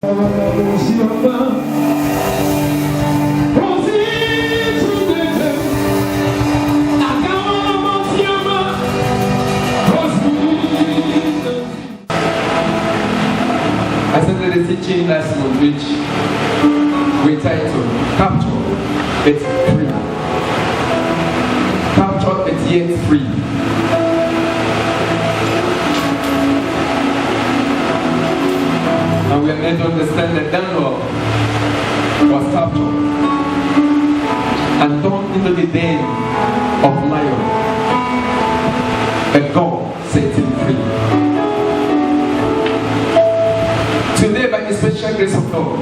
I started a teaching last month which we titled Capture It's Free. Capture It's Yet Free. And we are made to understand that Daniel was captured and thrown into the den of lion. But God set him free. Today, by the special grace of God,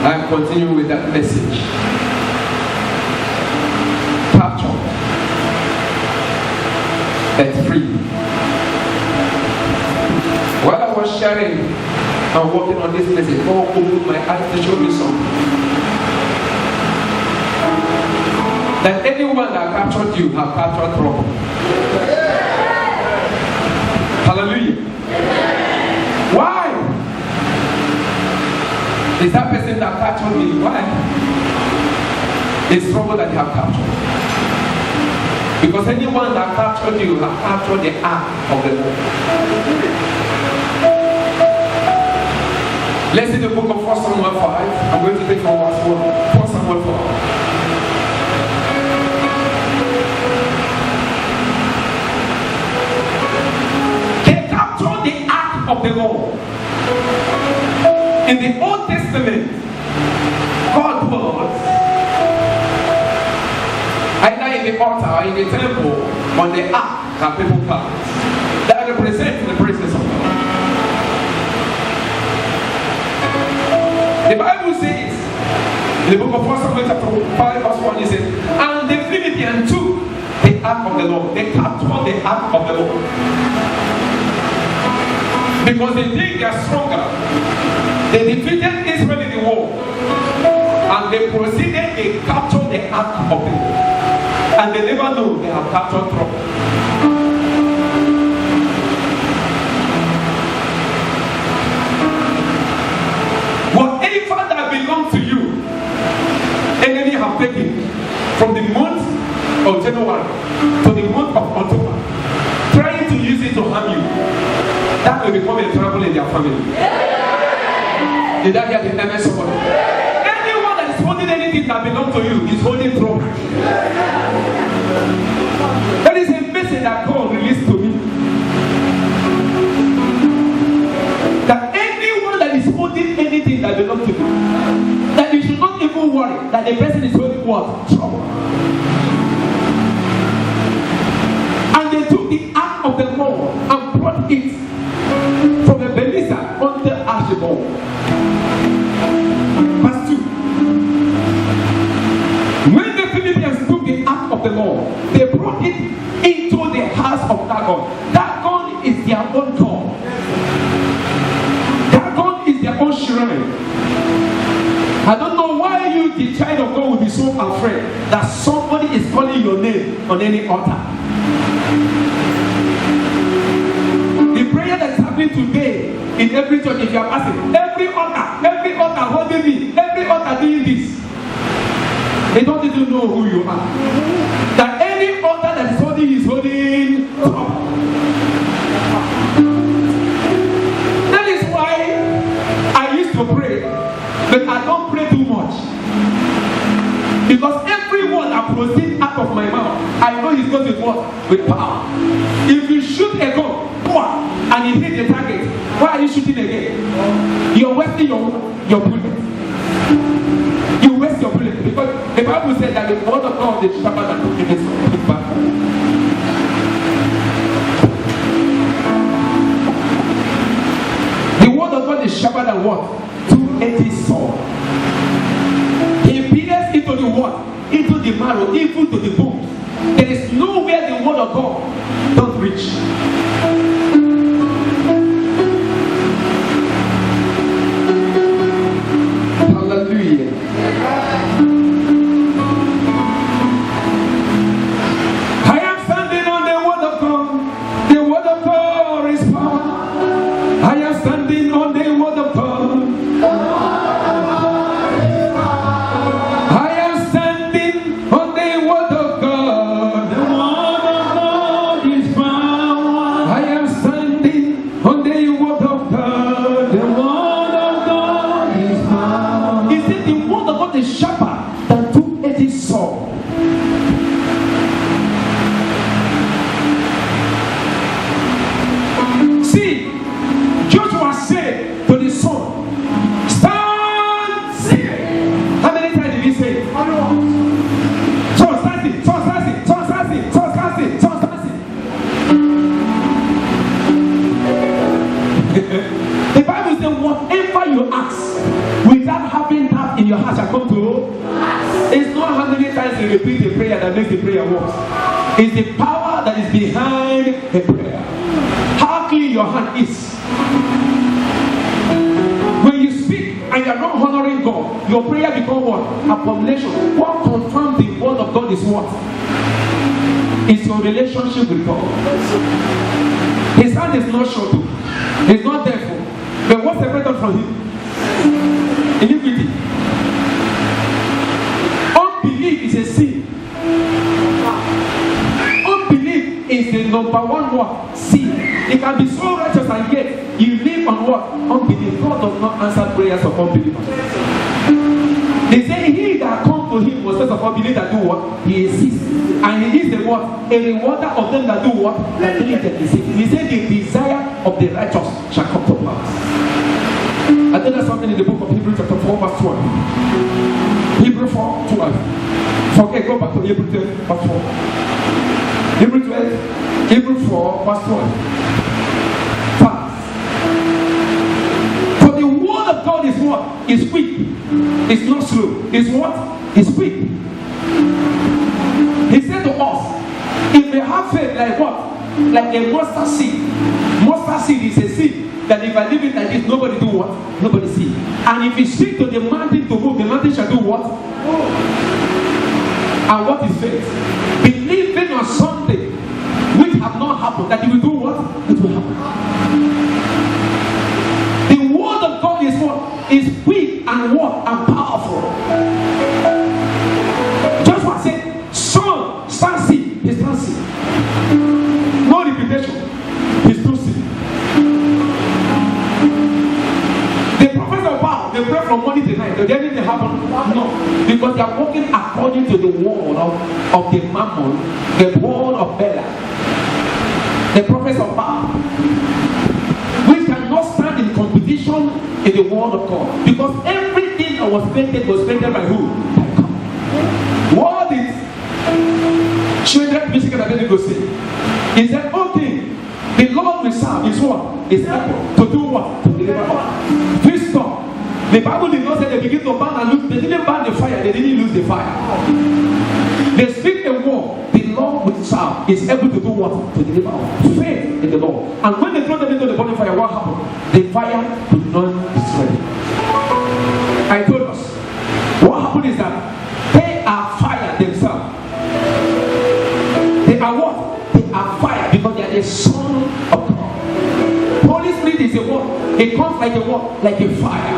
I am continuing with that message. Captured and free. While I was sharing and working on this message, God opened my heart to show me something. That anyone that captured you have captured trouble. Hallelujah. Why? Is that person that captured me? Why? It's trouble that they have captured. Because anyone that captured you have captured the ark of the Lord. Let's see the book of 1 Samuel 5. I'm going to take from verse 1. 1 Samuel 5. Of the Lord. In the Old Testament, God was either in the altar or in the temple on the ark that people come that represents the presence of God. The Bible says in the book of 1 Samuel chapter 5 verse 1, it says, and the Philistines took the ark of the Lord. They captured the ark of the Lord. Because they think they are stronger. They defeated Israel in the war. And they proceeded, they captured the ark of the Lord. And they never know they have captured trouble. Whatever that belongs to you, enemy have taken from the month of January to the month of October, trying to use it to harm you. That will become a trouble in their family. Did I hear the name of somebody? Anyone that is holding anything that belongs to you is holding trouble. That is a message that God released to me. That anyone that is holding anything that belongs to you, that you should not even worry that the person is holding what? Trouble. And they took the ark of the Lord and brought it from the Ebenezer unto Ashibon. Verse 2. When the Philistines took the ark of the Lord, they brought it into the house of Dagon. Dagon is their own God. Dagon is their own shrine. I don't know why you, the child of God, will be so afraid that somebody is calling your name on any altar. That is happening today in every church. If you are passing, every altar holding me, every altar doing this. They don't even know who you are. That any altar that is holding is holding trouble. That is why I used to pray, but I don't pray too much. Because every word that proceeds out of my mouth, I know it's going with what? With power. If you shoot a gun, and you hit the target, why are you shooting again? You're wasting your bullet. You waste your bullet because the Bible said that the word of God is sharper than two-edged sword. The word of God is sharper than what? Two-edged sword. He pierces into the what? Into the marrow, even to the bones. There is nowhere the word of God don't reach. I am standing on the word of God. The word of God is power. One day you word of God, The word of God is power. He said the word of God is sharper than two-edged sword. See, Joshua said to the son, stand still. How many times did he say it? Son, stand still, son, stand still, son, stand still, son, stand still, son, stand still. The Bible says, whatever you ask without having that in your heart shall come to. It's not how many times you repeat a prayer that makes the prayer work. It's the power that is behind the prayer. How clean your hand is. When you speak and you are not honoring God, your prayer becomes what? Abomination. What confirms the word of God is what? It's your relationship with God. His hand is not short. He's not therefore. But what's separated from him? Iniquity. Unbelief is a sin. Unbelief is the number one what? Sin. It can be so righteous and yet you live on what? Unbelief. God does not answer prayers of unbelievers. They say he that comes to him was of unbelief that do what? He exists. And he is the what? A rewarder of them that do what? That diligently seek. He said the desire of the righteous shall come to pass. I think there's something in the book of Hebrews chapter 4 verse 12. Hebrews 4, 12. Forget, go back to Hebrews 12 verse 4. Hebrews 12, Hebrews 4 verse 12. Fast. For the word of God is what? Is quick. It's not slow. It's what? It's quick. He said to us, if we have faith like what? Like a mustard seed. Mustard seed is a seed that if I leave it like this, nobody do what? Nobody see. And if you speak to the mountain to move, the mountain shall do what? And what is faith? Believing on something which have not happened, that it will do what? It will happen. The word of God is what? Is quick and what? And powerful. Joshua said, son, stand still. He stands still. No repetition. He stood still. The prophets of Baal, they pray from morning to night. Did anything happen? No. Because they are walking according to the word of the Mammon, the word of Bela. The prophets of Baal, which cannot stand in competition in the word of God. Because everything that was painted by who? By God. What did children Michigan and Abednego say? He said, okay, the Lord we serve is what? Is able to do what? To deliver us. Please stop. The Bible did not say they begin to burn and lose. They didn't burn the fire. They didn't lose the fire. They speak the word. The Lord we serve is able to do what? To deliver us. Faith in the Lord. And when they throw them into the burning fire, what happened? The fire could not destroy them. I told us. What happened is that they are fire themselves. They are what? They are fire because they are the son of God. Holy Spirit is a what? It comes like a what? Like a fire.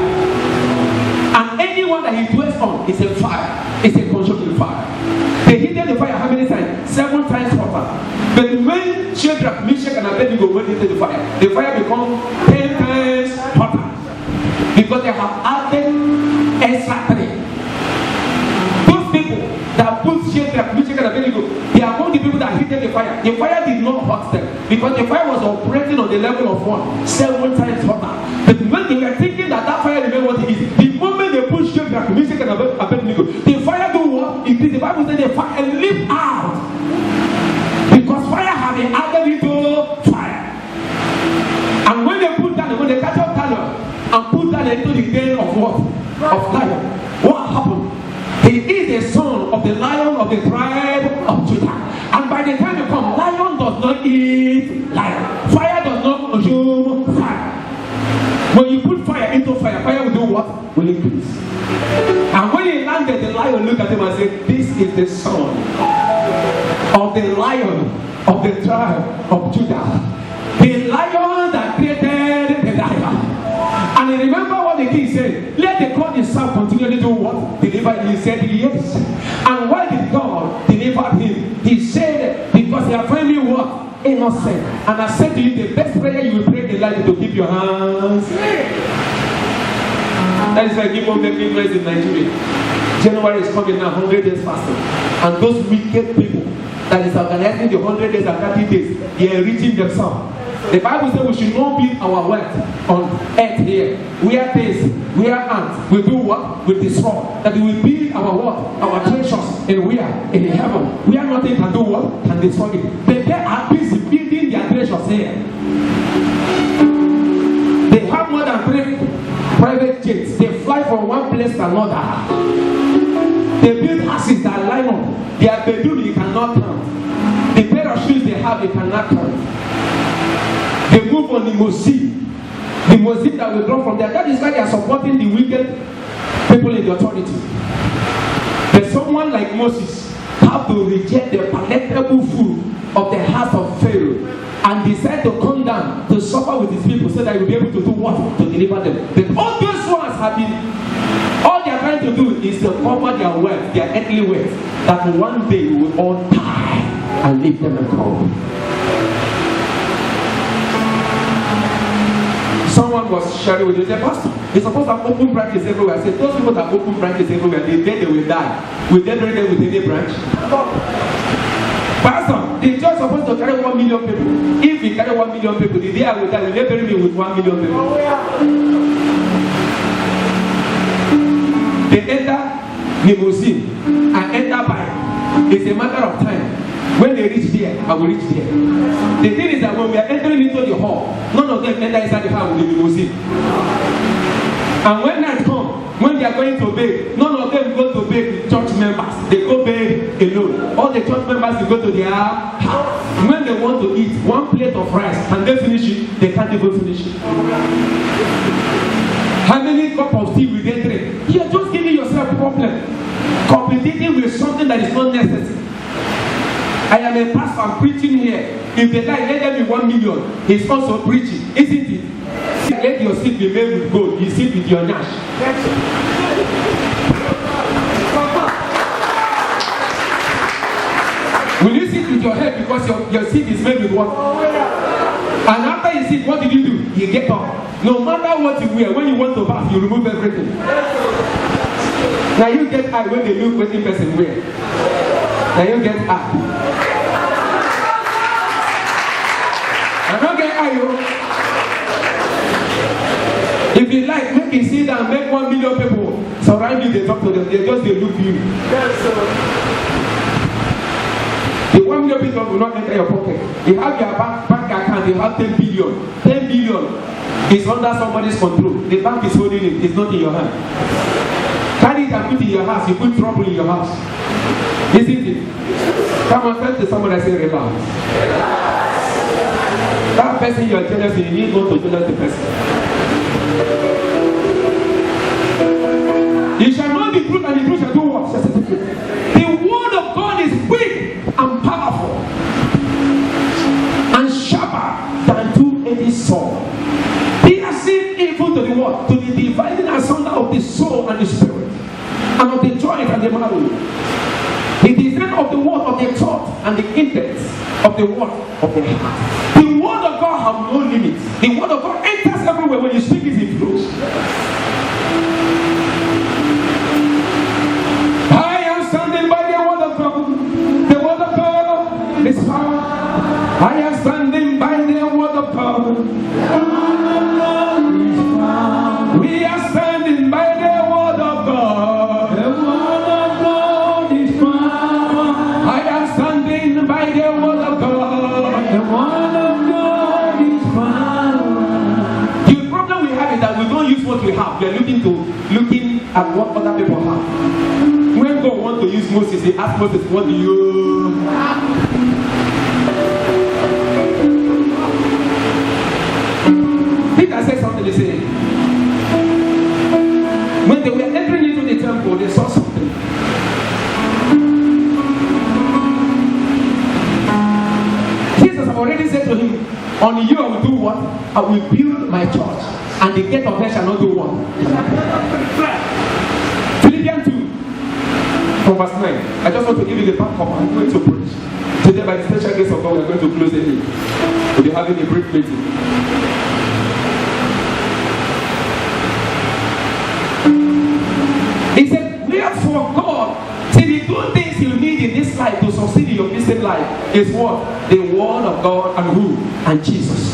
And anyone that he dwells on is a fire. It's a consuming fire. They heated the fire how many times? 7 times hotter. But when Shadrach, Meshach, and Abednego went into the fire becomes 10 times hotter. Because they have added extra 3. Those people that put Shadrach, Meshach, and Abednego, they are among the people that heated the fire. The fire did not hurt them because the fire was operating on the level of what? 7 times hotter. But when they were thinking that fire remained what it is, the moment they put Shadrach, Meshach, and Abednego, the fire do what? It is the Bible says the fire leap out. Because fire have been added into fire. And when they put that, when they catch up Daniel and put that into the den of what? Of lion. What happened? He is the son of the lion of the tribe of Judah. And by the time you come, lion does not eat lion. Fire does not consume fire. When you put fire into fire, fire will do what? Will increase. And when he landed, the lion looked at him and said, this is the son of the lion of the tribe of Judah. The lion that created the lion. And he remember what the king said, let the God himself continually do what? Deliver him. He said yes. And why did God deliver him? He said, because he had found me what? Innocent. And I said to you, the best prayer you will pray in life like to keep your hands. That is why I keep on making noise in Nigeria. January is coming now, 100 days fasting. And those wicked people that is organizing the 100 days and 30 days, they are enriching themselves. The Bible says we should not build our wealth on earth here. Where ants will do what? Will destroy. That we will build our what? Our treasures in where? In heaven. Where nothing can do what? Can destroy it. But they are busy building their treasures here. They have more than 3 private jets. They fly from one place to another. They build houses that line up. Their bedroom you cannot count. The pair of shoes they have you cannot count. They move on limousine that will drop from there. That is why they are supporting the wicked people in the authority. But someone like Moses have to reject the palatable food of the house of Pharaoh and decide to come down to suffer with his people so that he will be able to do what? To deliver them. But all those ones have been, all they are trying to do is to cover their wealth, their earthly wealth, that one day we will all die and leave them and go. Someone was sharing with you, the pastor, he's supposed to have open branches everywhere. I said, those people that have open branches everywhere, the day they will die, will they bury them with any branch? Pastor, the church is supposed to carry 1 million people. If we carry 1 million people, the day I will die, will they bury me with 1 million people? They enter limousine and enter bike. It's a matter of time. When they reach there, I will reach there. The thing is that when we are entering into the hall, none of them enter inside the hall with the limousine. And when night comes, when they are going to bed, none of them go to bed with church members. They go bed alone. All the church members will go to their house. When they want to eat 1 plate of rice, and they finish it, they can't even finish it. How many cups of tea will they drink? You are just giving yourself a problem. Competing with something that is not necessary. I am a pastor, I'm preaching here. If the guy let them be 1 million, he's also preaching, isn't it? Let your seat be made with gold, you sit with your nash. Will you sit with your head because your seat is made with what? And after you sit, what did you do? You get up. No matter what you wear, when you want to bath, you remove everything. Now you get eye when they look what the person wear. Now you get eye. I don't get eye. If you like, make it sit down, make 1 million people surround you, they talk to them, they look you. The 1 million people will not enter your pocket. You have your bank account, you have 10 billion. 10 billion is under somebody's control. The bank is holding it, it's not in your hand. Carry it and put it in your house, you put trouble in your house. Isn't it? Come on, tell to someone that say relax. That person you are jealous, you need not to jealous the person. You shall know the truth and the truth shall do what? The word of God is quick and powerful and sharper than two-edged sword. Piercing even to the what? To the dividing asunder of the soul and the spirit, and of the joint and the marrow. It is then of the word of the thought and the intents of the word of the heart. The word of God has no limits. The word of God enters everywhere. When you speak it, it flows. I am standing by the word of God. The word of God is power. I am standing by the word of God. We are standing by the word of God. The word of God is power. I am standing by the word of God. The word of God is power. The problem we have is that we don't use what we have. We are looking at what other people have. When God wants to use Moses, he asked Moses, what do you have? Peter said something, he said, when they were entering into the temple, they saw something. Jesus already said to him, on you I will do what? I will build my church, and the gate of hell shall not do what? Philippians 2, from verse 9. I just want to give you the backup. I'm going to preach. Today, by the special grace of God, we are going to close it. We'll be having a brief meeting. as for God, see the two things you need in this life to succeed in your Christian life is what? The word of God and who? And Jesus.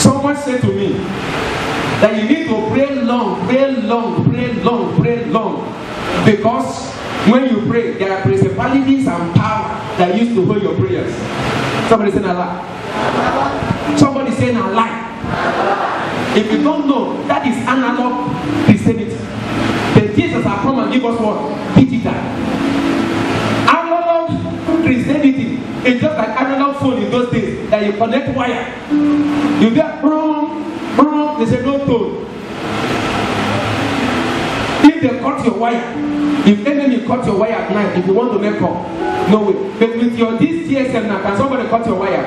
Someone said to me that you need to pray long, pray long, pray long, pray long. Because when you pray, there are principalities and power that used to hold your prayers. Somebody saying a lie. Somebody saying a lie. If you don't know, that is analog Christianity. Then Jesus has come and give us what? Digital. Analog Christianity is just like analog phone in those days that you connect wire. You get boom, boom, they say no tone. If they cut your wire, if enemy cut your wire at night, if you want to make up, no way. But with your this GSM now, can somebody cut your wire?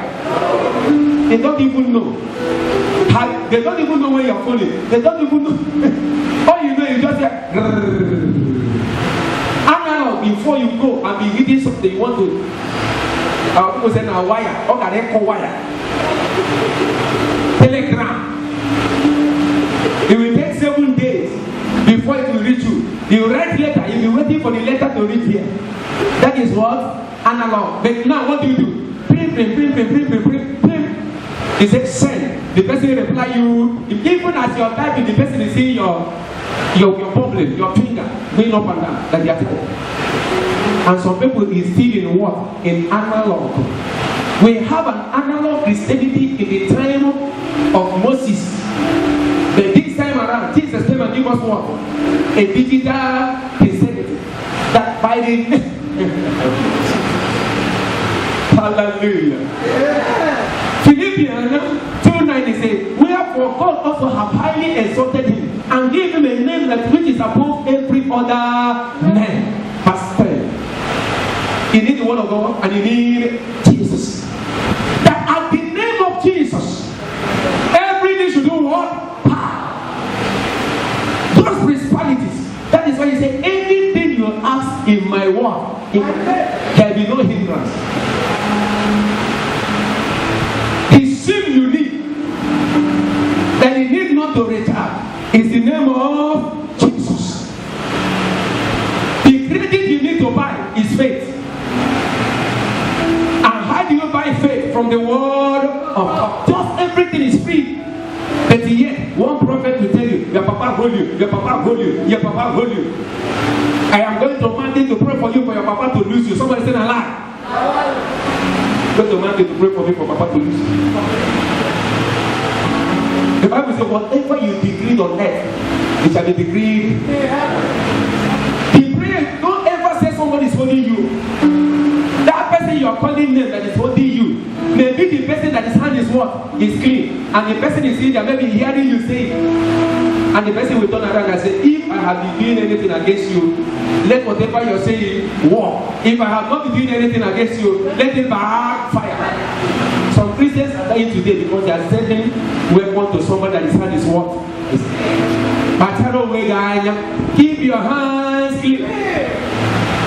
They don't even know. They don't even know where you're falling. They don't even know. All you know is just like analog before you go and be reading something you want to. People say now wire. Okay, they call wire. Telegram. It will take 7 days before it will reach you. You write letter. You'll be waiting for the letter to reach here. That is what analog. But now what do you do? Print. He says send. The person will reply you. Even as you're typing, the person is seeing your problem, your finger going up and down like you're typing. And some people is still in what? In analog. We have an analog Christianity in the time of Moses. But this time around, Jesus came and gave us what? A digital Christianity. That by the hallelujah. Yeah. Philippians 2:9 says, wherefore God also have highly exalted him and gave him a name that which is above every other name. Verse 10. You need the word of God and you need Jesus. That at the name of Jesus, every knee should do what? Those principalities. That is why he said, anything you ask in my word, there will be no hindrance. The sin you need, that you need not to return, is the name of Jesus. The credit you need to buy is faith. And how do you buy faith? From the word of God. Just everything is free. But yet, one prophet will tell you, your papa hold you, your papa hold you, your papa hold you. I am going to mandate to pray for you for your papa to lose you. Somebody say a lie. Go to mandate to pray for me for papa to lose you. The Bible says, whatever you decreed on earth, it shall be decreed. The prayer, don't ever say somebody is holding you. That person you are calling name that is holding you, maybe the person that his hand is what? Is clean. And the person is sitting there, maybe hearing you say it. And the person will turn around and say, if I have been doing anything against you, let whatever you're saying walk. If I have not been doing anything against you, let it backfire. Some Christians are dying today because they are sending weapon to somebody that his hand is what? Keep your hands clean.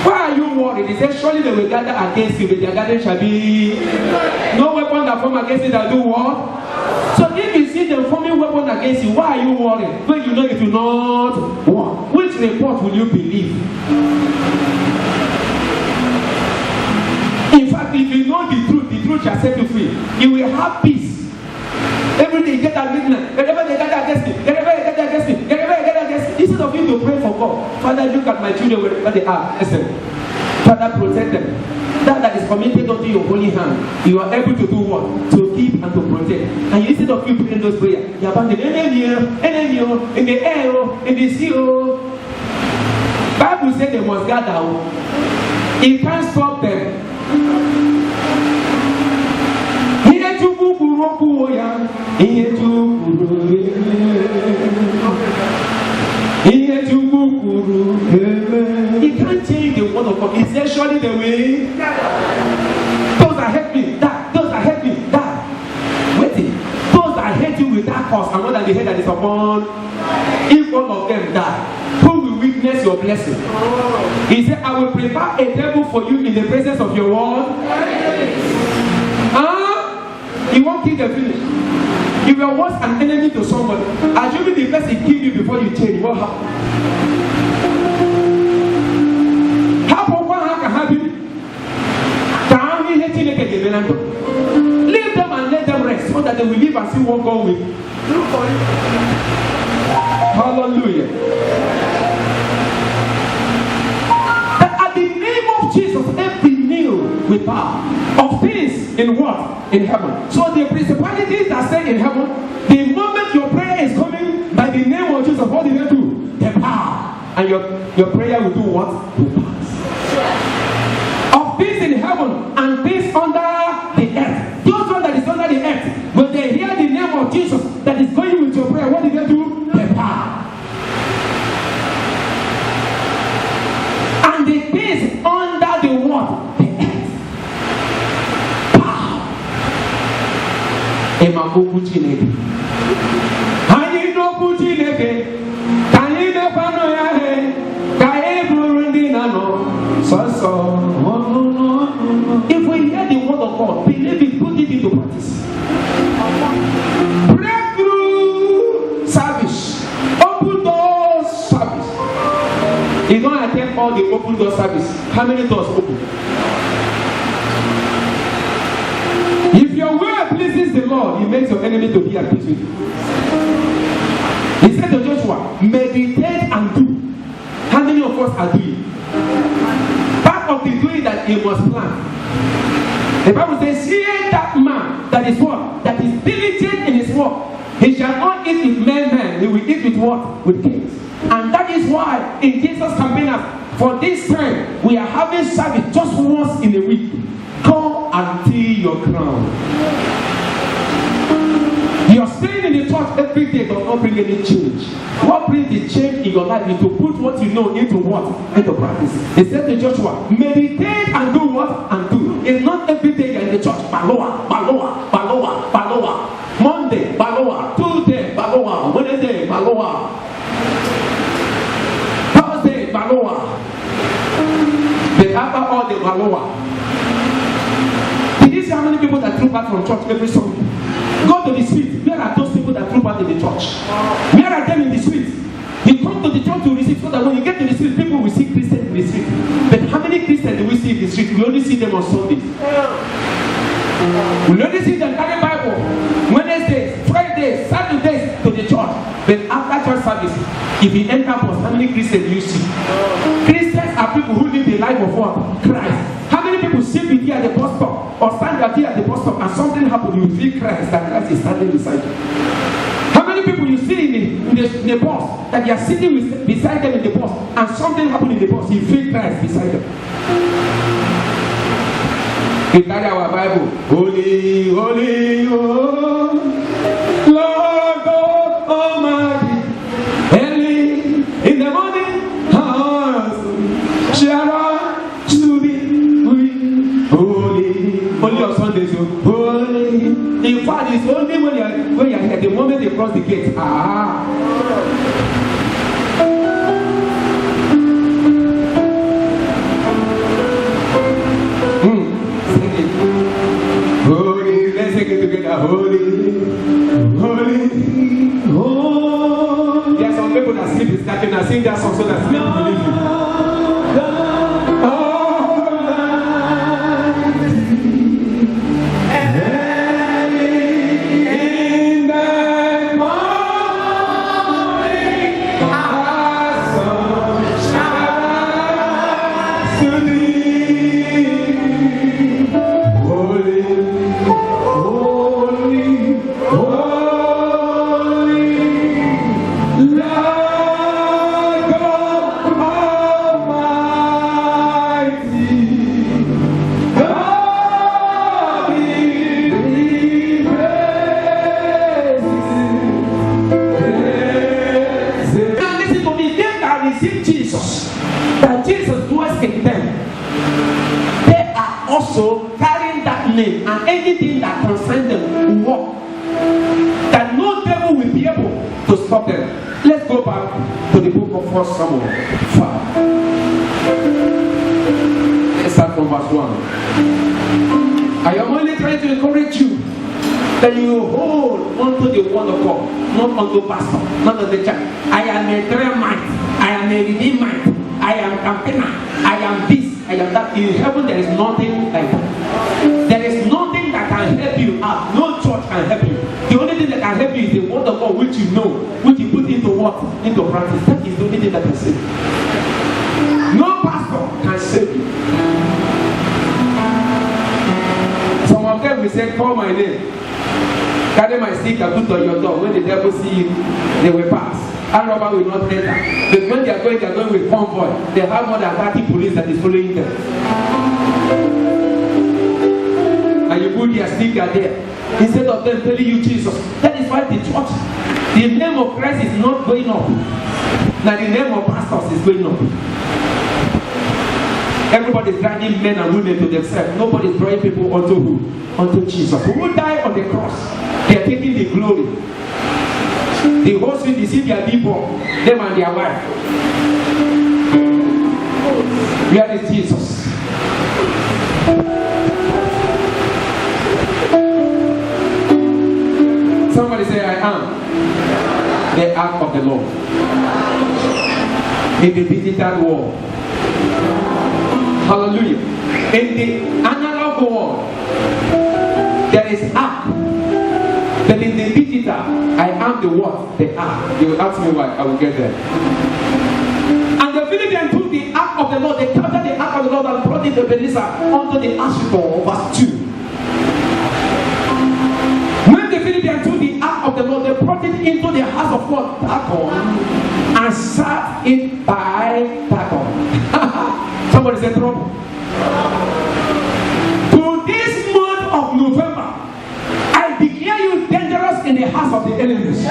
Why are you worried? He said, surely they will gather against you, but their gathering shall be no weapon that form against you that do what? So if you see them forming weapon against you, why are you worried? When you know it will not work. Which report will you believe? In fact, if you know the truth shall set you free. You will have peace. Every day you get at midnight. Whenever they gather against me, whenever they gather against me, whenever they gather against me, instead of you to pray for God, Father, look at my children wherever they are. Listen. Father, protect them. That is committed unto your holy hand. You are able to do what? To keep and to protect. And instead of you praying those prayers, you abandon enemy, in the air, in the sea. Bible says they must gather. It can't stop them. He can't change the word of God. He says, surely the way. Those that hate me, die. Those that hate me, die. Waiting. Those that hate you with that cause and not that the hate that is upon. If all of them die, who will witness your blessing? He said, I will prepare a table for you in the presence of your word. You won't kill the finish. If you was an enemy to somebody, assuming the person killed you before you change, what happened? Leave them and let them rest so that they will live and see what God will do for you. Hallelujah. That at the name of Jesus, every knee will bow of things in what? In heaven. So the principalities that stay in heaven, the moment your prayer is coming by the name of Jesus, what do they do? They bow. And your prayer will do what? Will pass. Of things in heaven and things under the earth. Those one that is under the earth, when they hear the name of Jesus that is going with your prayer, what do they do? They bow. And the things under the what? The earth. Bow. Emakuku Chineke. Anyị n'okwu Chineke, ka anyị mekwanụ ya he, ka anyị bụrụ ndị na-anọ sọsọ. If we hear the word of God, believe it, put it into practice. Breakthrough service, open doors service. You don't attend all the open door service. How many doors open? If your way pleases the Lord, He makes your enemy to be at peace with you. He said to Joshua, meditate and do. How many of us are doing? Part of the doing that he must plan. The Bible says, see that man that is what? That is diligent in his work. He shall not eat with men, he will eat with what? With kings. And that is why in Jesus' campaign, for this time, we are having service just once in a week. Come and till your crown. You're staying in the church every day does not bring any change. What brings the change in your life is to put what you know into what? Into practice. He said to Joshua, meditate and do what? And do. It's not every day you're in the church. Baloa, Baloa, Baloa, Baloa. Monday, Baloa. Tuesday, Baloa. Wednesday, Baloa. Thursday, Baloa. Then after all the Baloa. Did you see how many people that troop back from church every Sunday? Go to the street. Where are those people that troop out in the church? Where are them in the street? You come to the church to receive so that when you get to the street, people will see Christians in the street. But how many Christians do we see in the street? We only see them on Sundays. We only see them carrying Bible Wednesdays, Fridays, Saturdays to the church. But after church service, if you enter bus, how many Christians do you see? Christians are people who live the life of what? Christ. How many people sit with you at the bus stop or stand up here at the bus stop and something happens, you feel Christ, that Christ is standing beside you? How many people you see in the bus that you are sitting beside them in the bus and something happens in the bus, you feel Christ beside them? We carry our Bible. Holy, holy, oh, Lord God Almighty. Early in the morning, Sharon should be holy. Only on Sundays, holy. In fact, it's only when you're here, the moment they cross the gate. Holy, let's sing it together. Holy, holy, holy. There are some people that sleep is starting and sing that song so that sleep will leave you. Carrying that name and anything that concerns them will walk, that no devil will be able to stop them. Let's go back to the book of 1 Samuel 5. Let's start from verse 1. I am only trying to encourage you That you hold onto the word of God, not onto pastor, not on the church. I am a Tremite, I am a Redeemite, I am campaigner, I am this, I am that. In heaven there is nothing like that. There is nothing that can help you out. No church can help you. The only thing that can help you is the word of God which you know, which you put into what? Into practice. That is the only thing that can save you. No pastor can save you. Some of them will say, call my name. Carry my stick and put on your door. When the devil see you, they will pass. And robber will not enter. But when they are going with convoy. They have more than 30 police that is following them. And you put their sticker there. Instead of them telling you Jesus. That is why the church, the name of Christ is not going up. Now the name of pastors is going up. Everybody is dragging men and women to themselves. Nobody is drawing people unto who? Unto Jesus. Who died on the cross? They are taking the glory. The whole street, you see their people, them and their wife. Where is Jesus? Somebody say, I am the ark of the Lord. In the digital world. Hallelujah. In the analog world, there is ark. But in the digital, I am the what? The ark. You will ask me why. I will get there. And the Philippians took the ark of the Lord. They captured the ark of the Lord and brought it to Ebenezer unto the Ashtor, verse 2. When the Philippians took the ark of the Lord, they brought it into the house of God, Dagon, and sat it by Dagon. Somebody said trouble. To this month of November, I declare you dangerous in the house of the enemies. Did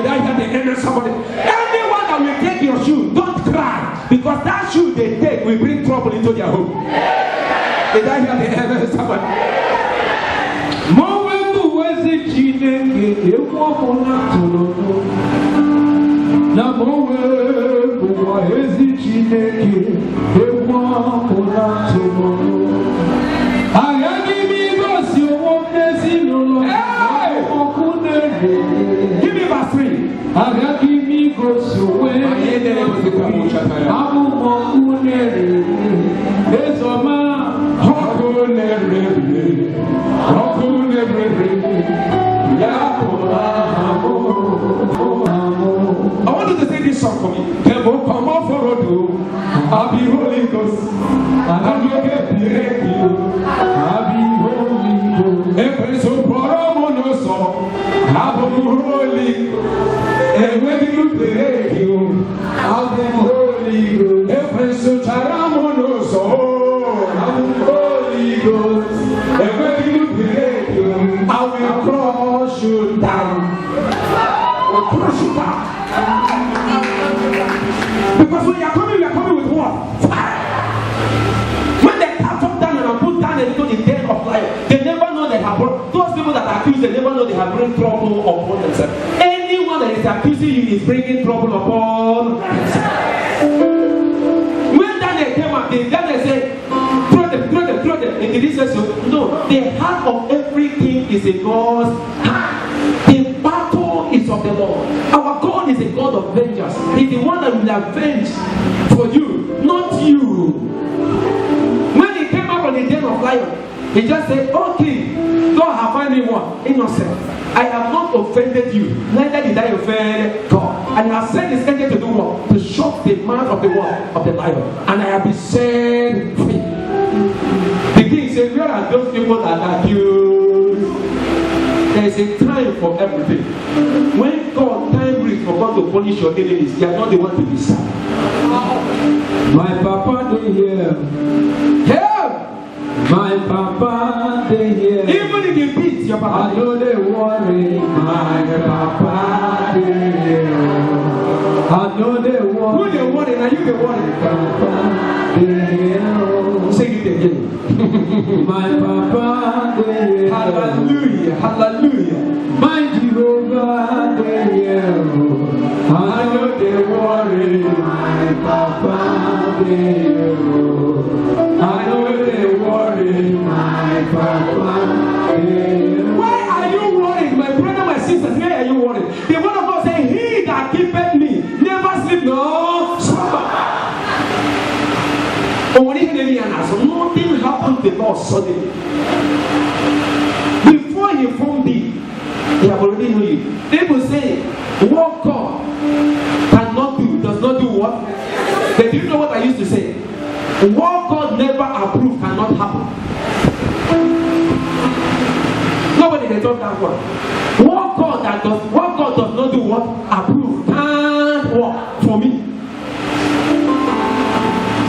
I hear the enemy? Somebody. Anyone that will take your shoe, don't cry. Because that shoe they take will bring trouble into their home. Did I hear the enemy? Somebody. Give me verse 3. I want you to say this song for me. Come on for I'll be Holy Ghost. I'll be Holy Ghost. If it's a problem, I'll be Holy Ghost. And when you break you, I'll be Holy Ghost. If it's a Charamonoso, I'll be Holy Ghost. And when you break you, I will crush you down. I'll crush you down. Because when you are coming with what? Fire. When they come down and put down into the den of life, they never know they have brought. Those people that are accused, they never know they have brought trouble upon themselves. Anyone that is accusing you is bringing trouble upon themselves. When Daniel came up, Daniel said, throw them. And he didn't say so. No, the heart of every king is in God's hand. The battle is of the Lord. Our God is a God of vengeance. He's the one that will avenge for you, not you. When he came up on the den of lion, he just said, okay, God have found me what? Innocent. I have not offended you, neither did I offend God. And I have sent his angel to do what? To shut the mouth of the what? Of the lion. And I have been set free. The king said, where are those people that are accused? There is a time for everything. When God time reaches for God to punish your enemies, they are not the one to be sad. My papa they hear. Help! My papa they hear. Even if you beat your papa, I know they worry. My papa they hear. I know they worry. Who they worry? Are you the worry? Papa they hear. Say it again. My papa they hear. Hallelujah, hallelujah. My Jehovah they hear. I know they worry. My papa they hear. I know they worry. My papa they hear. So nothing happened to God suddenly. Before he formed thee, he have already known you. People say, what God cannot do, does not do what? But do you know what I used to say? What God never approved cannot happen. Nobody can talk that one. What God does not do what? Approve. Can't work for me.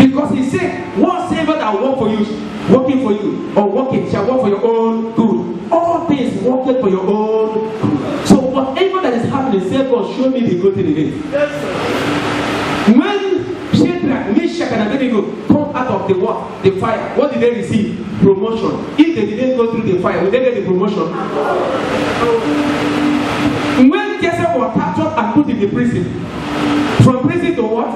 Because he said, whatsoever that work for you, working for you, or working shall work for your own good. All things working for your own good. So whatever that is happening, say, God, show me the good thing in it. Yes, sir. When Shadrach, Meshach, and Abednego come out of the fire, what did they receive? Promotion. If they didn't go through the fire, would they get the promotion? When Joseph was captured and put in the prison, from prison to what?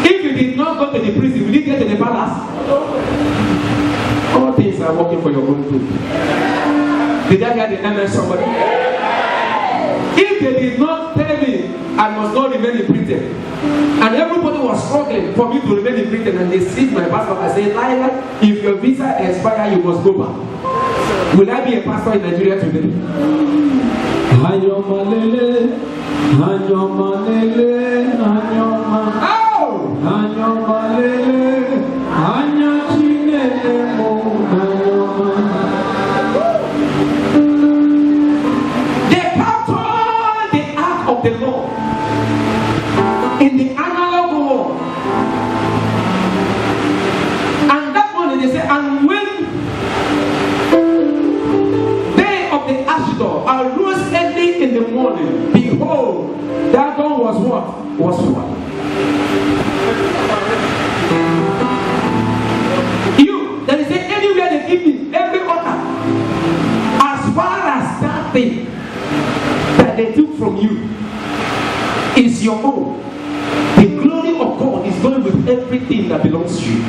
If you did not go to the prison, will you get to the palace? All things are working for your own good. Did I hear the amen, somebody? If they did not tell me I must not remain in Britain, and everybody was struggling for me to remain in Britain, and they seized my passport and said, Lila, if your visa expires, you must go back. Will I be a pastor in Nigeria today? Ayomalele, Ayomalele, Ayoma. Oh! Ayomalele, Anyachinele, Ayoma. They captured the ark of the Lord in the analog war. And that morning they say, and when day of the Ashdod arose early in the morning, behold, that gun was what? Was what? You, there is anywhere they give me, every altar, as far as that thing that they took from you is your own. The glory of God is going with everything that belongs to you.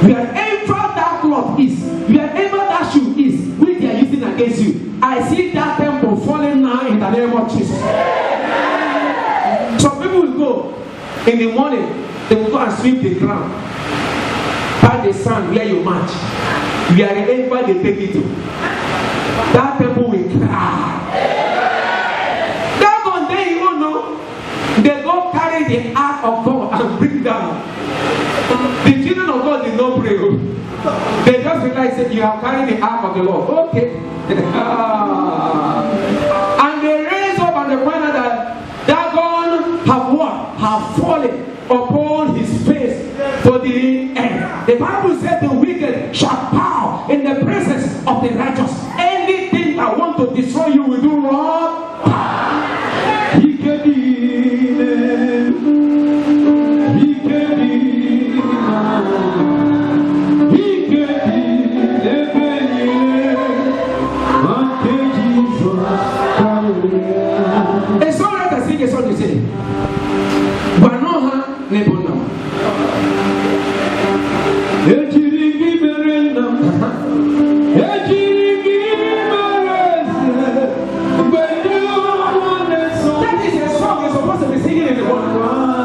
Wherever that cloth is, wherever that shoe is, which they are using against you, I see that temple falling now in the name of Jesus. Some people will go in the morning, they will go and sweep the ground by the sand where you march. Wherever they take it to, that temple will cry. That one day you won't know. They go carry the ark of God and bring down. The children of God did not pray. They just realize that you have carried the ark of the Lord. Okay. And they raise up and they find out that Dagon have what? Have fallen upon his face to the end. The Bible said the wicked shall bow in the presence of the righteous. Anything that want to destroy you will do what? A songwriter sing a song, you say, Banoha Nebonam. Ejirigi berenam, Ejirigi berese, That is a song you're supposed to be singing in the morning.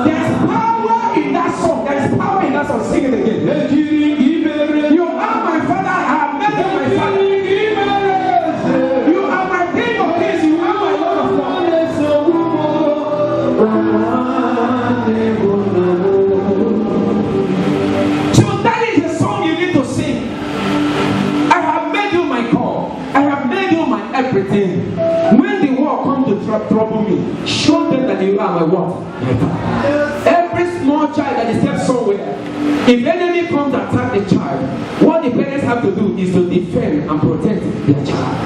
There's power in that song. There's power in that song. Sing it again. Ejirigi berese, You are my father. I have made you my father. Ejirigi berese, You are my king of kings. You are my lord of lords. So that is the song you need to sing. I have made you my God. I have made you my everything. When the war comes to trouble me, show them that you are my what? My God. Every small child that is kept somewhere, if enemy comes to attack the child, what the parents have to do is to defend and protect their child.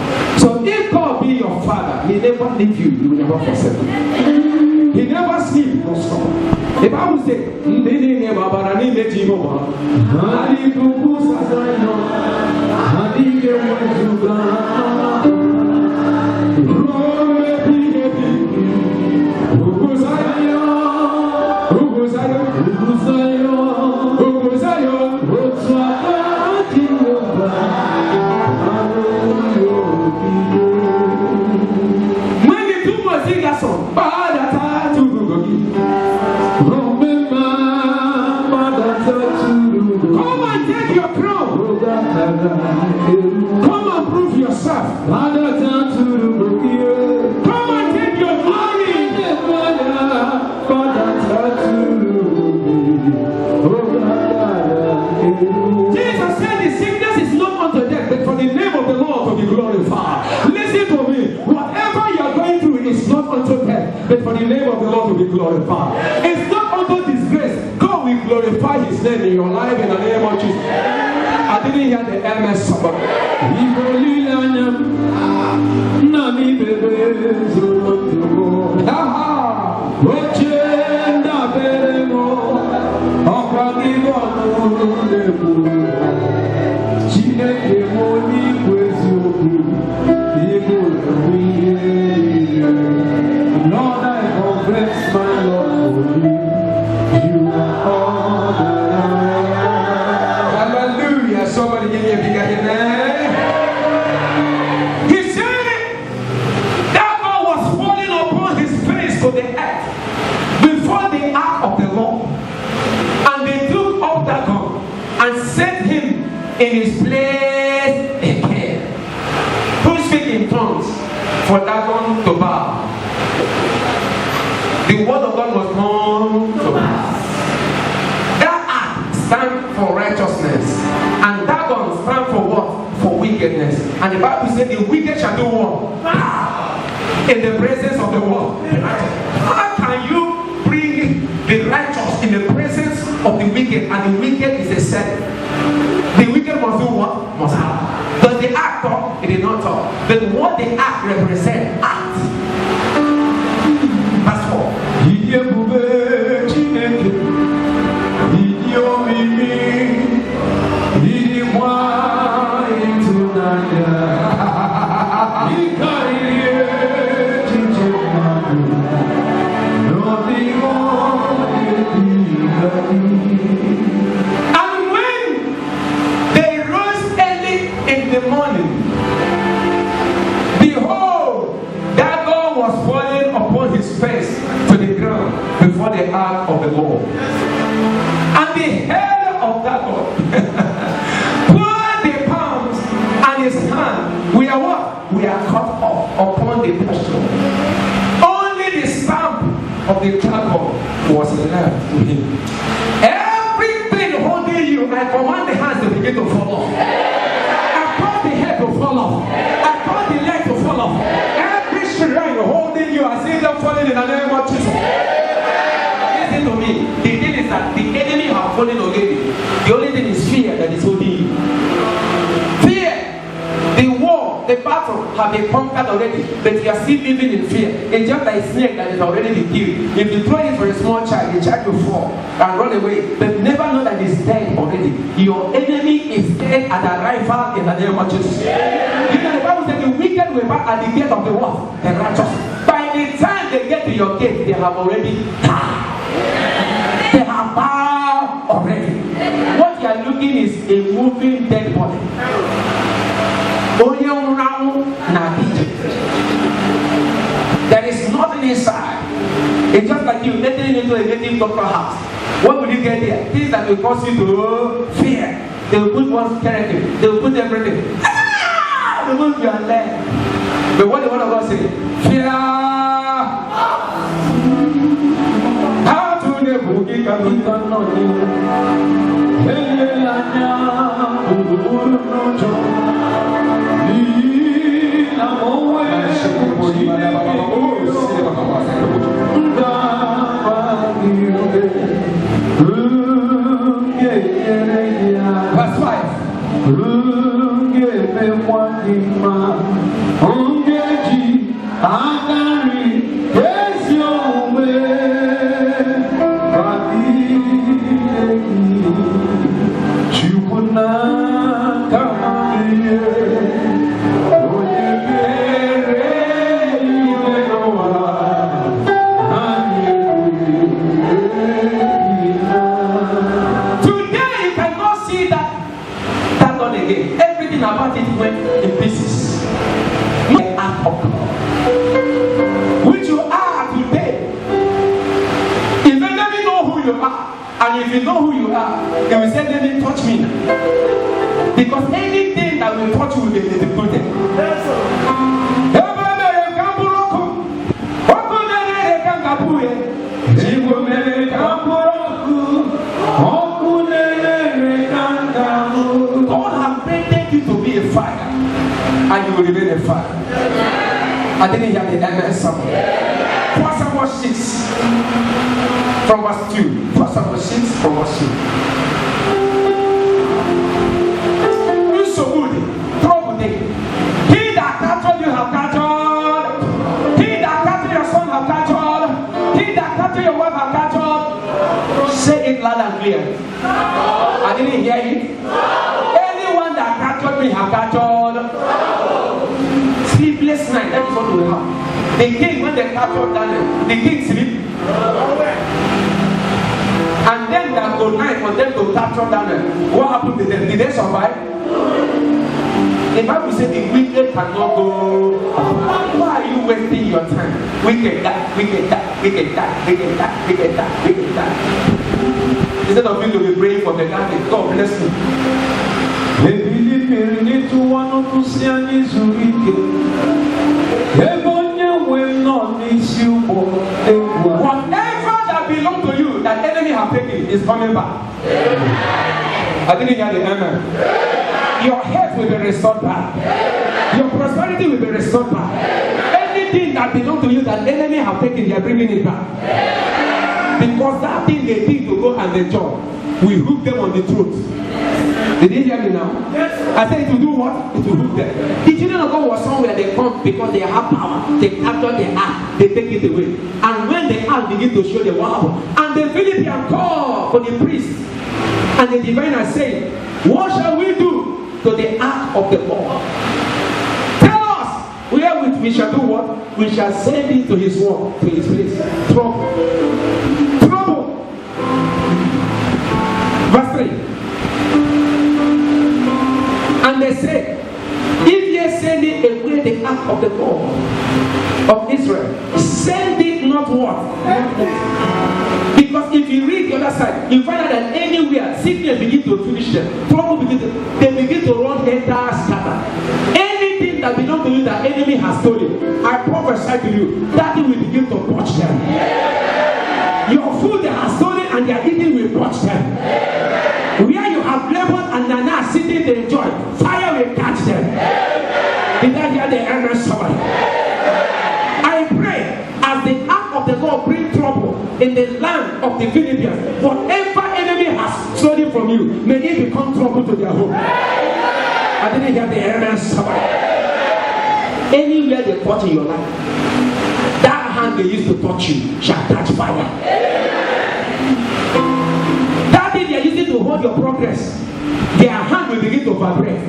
So if God be your father, he never leave you, he will never forsake you. He never sleep nor slumber. The Bible says, when the two must sing that song, Remember, Come and take your glory. Jesus said the sickness is not unto death, but for the name of the Lord to be glorified. Listen to me. Whatever you are going through is not unto death, but for the name of the Lord to be glorified. It's not unto disgrace. God will glorify his name in your life in the name of Jesus. I didn't hear the MS somebody. Lord, I confess my love for you. You are all that I am. Hallelujah. Somebody give me a big amen. He said that God was falling upon his face to the earth before the ark of the Lord. And they took up that God and set him in his place again. Who speak in tongues for Dagon to bow? The word of God was come to pass. That ark stands for righteousness, and Dagon stands for what? For wickedness. And the Bible said the wicked shall do what? In the presence of the world. How can you bring the righteous in the presence of the wicked, and the wicked is a set? The wicked must do what? Must have. Does the act talk? It did not talk. But what the act represents, act. Verse 4. And when they rose early in the morning, behold, that God was falling upon his face to the ground before the ark of the Lord. And the head of that God put the palms and his hand. We are what? We are cut off upon the pedestal. Only the stamp of the dragon was left to him. Everything holding you, I command the hands to begin to fall off. I command the head to fall off. I command the leg to fall off. Every shrine holding you, I see them falling in the name of Jesus. Listen to me. The thing is that the enemy have fallen already. The only thing is fear that is holding you. Fear. The war, the battle have been conquered already, but you are still living in fear. It's just like a snake that is already been killed. If you throw it for a small child, the child will fall and run away, but never know that it's dead already. Your enemy is dead at arrival in the name of Jesus. Because the Bible says the wicked will back at the gate of the world, the righteous. By the time they get to your gate, they have already died. They have bowed already. What you are looking is a moving dead body. There is nothing inside. It's just like you entering into a native doctor house. What will you get there? Things that will cause you to fear. They will put one skeleton. They will put everything. They will put your leg. But what the word of God say? Fear. How to the boogie can be done on you. Verse 5. Everything about it went in pieces. The act of God, which you are today. If you never know who you are, and if you know who you are, they will say, "Let me touch me now," because anything that will touch you will be defeated. I didn't hear the amen. Somewhere. 1 Samuel 6 from verse 2. 1 Samuel 6 from verse 2. It's so good. Trouble day. He that captured you have captured. He that captured your son have captured. He that captured your wife have captured. Say it loud and clear. I didn't hear it. Anyone that captured me have captured. Sleepless night, that is what we have. The king, when they captured Daniel, the king sleep. And then that good night for them to capture Daniel. What happened to them? Did they survive? The Bible said the wicked cannot go. Why are you wasting your time? Wicked that. Instead of you to be praying for the garden, God bless you. Whatever that belongs to you, that enemy have taken, is coming back. I didn't hear the amen. Your health will be restored back. Your prosperity will be restored back. Anything that belongs to you that enemy have taken, they are bringing it back. Because that thing they think to go and enjoy, we hook them on the throat. Did you hear me now? Yes. I said it will do what? It will hook them. The children of God was somewhere they come because they have power. They capture the ark, they take it away. And when the ark begin to show them what happened, and the Philippians call for the priest, and the diviner said, what shall we do to the ark of the Lord? Tell us wherewith we shall do what? We shall send it to his work, to his place. Trouble. Verse 3. And they said, if ye send it away the ark of the Lord of Israel, send it not what? Because if you read the other side, you find out that anywhere sickness begin to finish them, trouble begin to, they begin to run entire scatter. Anything that belongs to you that enemy has stolen, I prophesy to you, that thing will begin to watch them. Your food they have stolen and they are eating will watch them. Where you have labored and are now sitting to enjoy, fire will catch them. Did I hear the amen somebody? I pray as the ark of the Lord bring trouble in the land of the Philippians, whatever enemy has stolen from you, may it become trouble to their home. I didn't hear the amen somebody. Anywhere they touch in your life, that hand they used to touch you shall catch fire. To hold your progress, their hand will begin to vibrate.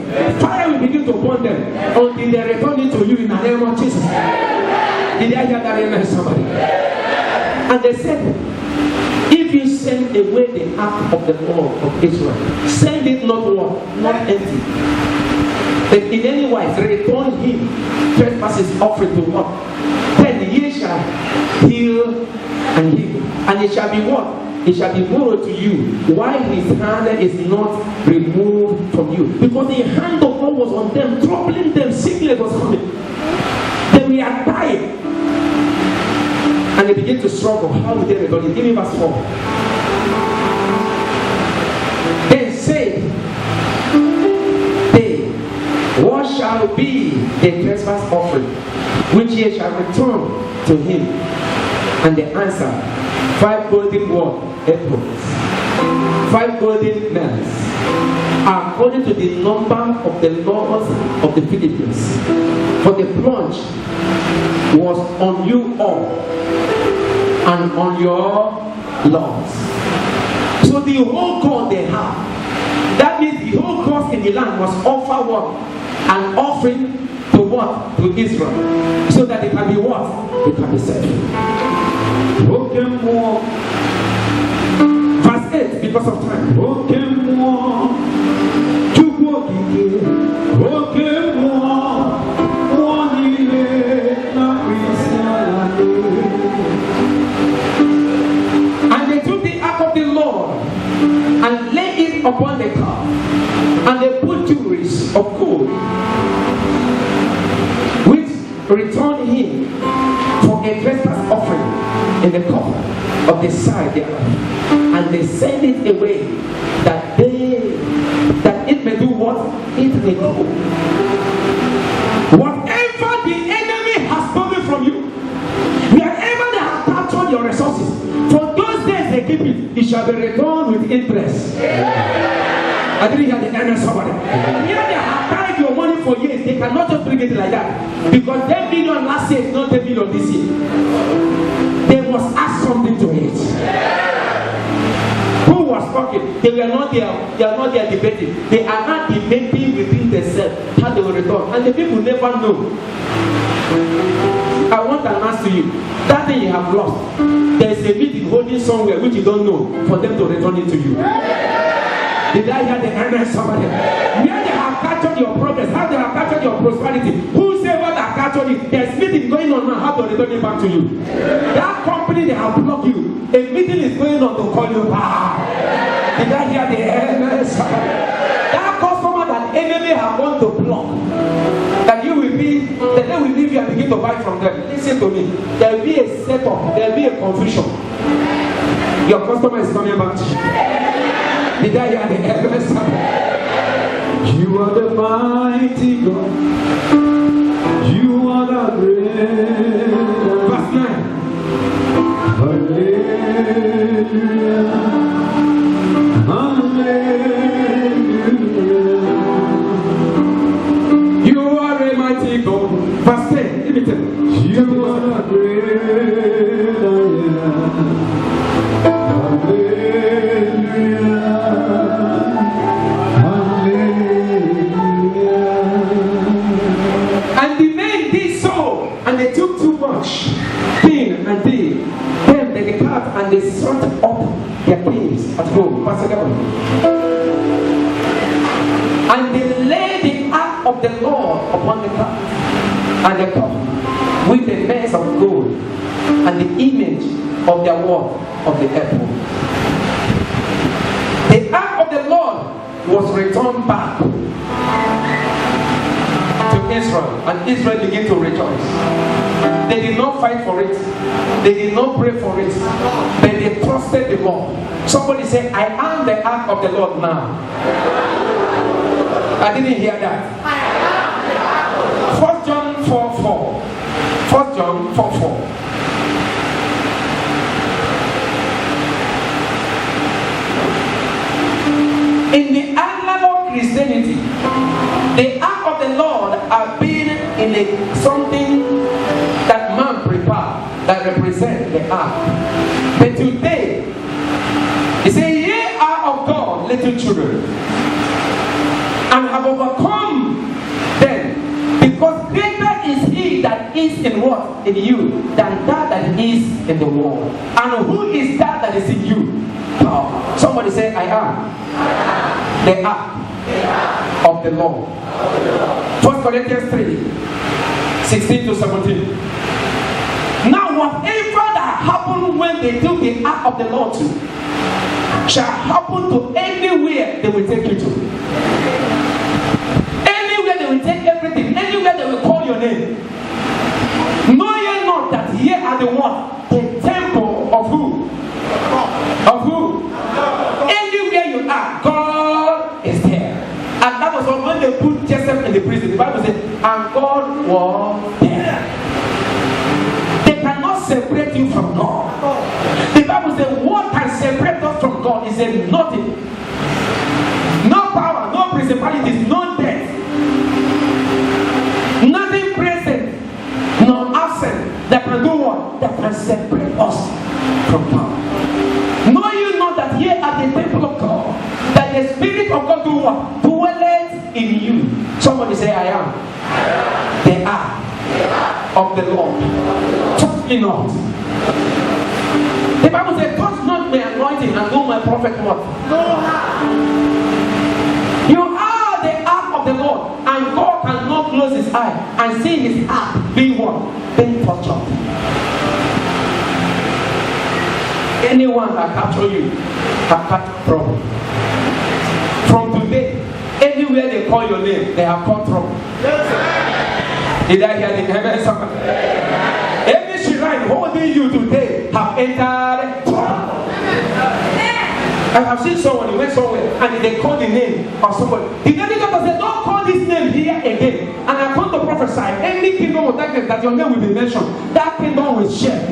Fire will begin to burn them until they return it to you in the name of Jesus. Did I hear that amen somebody? And they said, if you send away the ark of the Lord of Israel, send it not what? Not empty. But in any wise, return him trespasses offering to what? Then ye shall heal and heal. And it shall be what? It shall be borrowed to you, while his hand is not removed from you. Because the hand of God was on them, troubling them, sickness was coming. Then we are dying. And they begin to struggle. How will they recover? Give me verse 4. Then say they, what shall be the trespass offering, which ye shall return to him? And they answer, 5 golden apples, 5 golden nails, according to the number of the laws of the Philippians. For the plunge was on you all and on your laws. So the whole God they have, that means the whole God in the land must offer what? An offering to what? To Israel. So that they can be what? They can be set free. Verse 8, because of time. And they took the ark of the Lord and laid it upon the cart, and they put jewelries of gold, which returned him for a trespass offering in the cover of the side thereof, and they send it away that it may do what? It may go. Whatever the shall be returned with interest. I didn't hear the amen somebody. Here they have carried your money for years. They cannot just bring it like that. Because 10 million last year is not 10 million this year. They must add something to it. Who was talking? They were not there. They are not there debating. They are not debating within themselves how they will return. And the people never know. I want an answer to you. That thing you have lost, there is a meeting holding somewhere which you don't know for them to return it to you. Did I hear the amen somebody? Where they have captured your progress, how they have captured your prosperity, whosoever that captured it, there's meeting going on now, how to return it back to you. That company they have blocked you, a meeting is going on to call you back. Did I hear the amen somebody? That customer that enemy have gone to block, that you will be, that they will leave you and begin to buy from them. Listen to me. There will be a setup, there will be a confusion. Your customer is coming back to you. Did I hear the amen? You are the mighty God. You are the great. Verse 9. Hallelujah. Hallelujah. You are a mighty God. Verse 10. Give it to me. You are the great I am. Hallelujah. And the men did so, and they took too much thing, and they depart, and they sought up their kings at home. Pastor Gavin. And they laid the ark of the Lord upon the cart, and the cup with the vase of gold, and the image of their word of the apple. The ark of the Lord was returned back to Israel, and Israel began to rejoice. They did not fight for it, they did not pray for it, but they trusted the Lord. Somebody say, I am the ark of the Lord now. I didn't hear that. 1 John 4:4. 1 John 4:4. In the annals of Christianity, the ark of the Lord have been in something that man prepared that represents the ark. But today, he said, ye are of God, little children, and have overcome them, because greater is he that is in what? In you, than that is in the world. And who is that is in you? Power. Somebody say, I am the ark of the Lord. 1 Corinthians 3:16 to 17. Now whatever that happened when they took the ark of the Lord to, shall happen to anywhere they will take you to. Anywhere they will take everything. Anywhere they will call your name. Know ye not that ye are the one, the temple of who? Of who? Anywhere you are, God is there. And that was when they put Joseph in the prison. The Bible said, and God was there. They cannot separate you from God. The Bible said, what can separate us from God is nothing. No power, no principalities, no death. Nothing present, no absent that can do what? That can separate us from God. Know you not that ye are the temple of God, that the Spirit of God do what? Dwelleth in you. Somebody say, I am. They are of the Lord. Touch me not. The Bible says, touch not my anointing and do my prophet what? You are the ark of the Lord, and God cannot close his eye and see his ark being what? Being tortured. Anyone that capture you have captured trouble. From today, anywhere they call your name, they have caught trouble. Did I hear the amen? Every shrine holding you today have entered trouble. I have seen someone, he went somewhere and they called the name of somebody. The enemy doctor said, don't call this name here again. And I come to prophesy, any kingdom of darkness that your name will be mentioned, that kingdom will shake.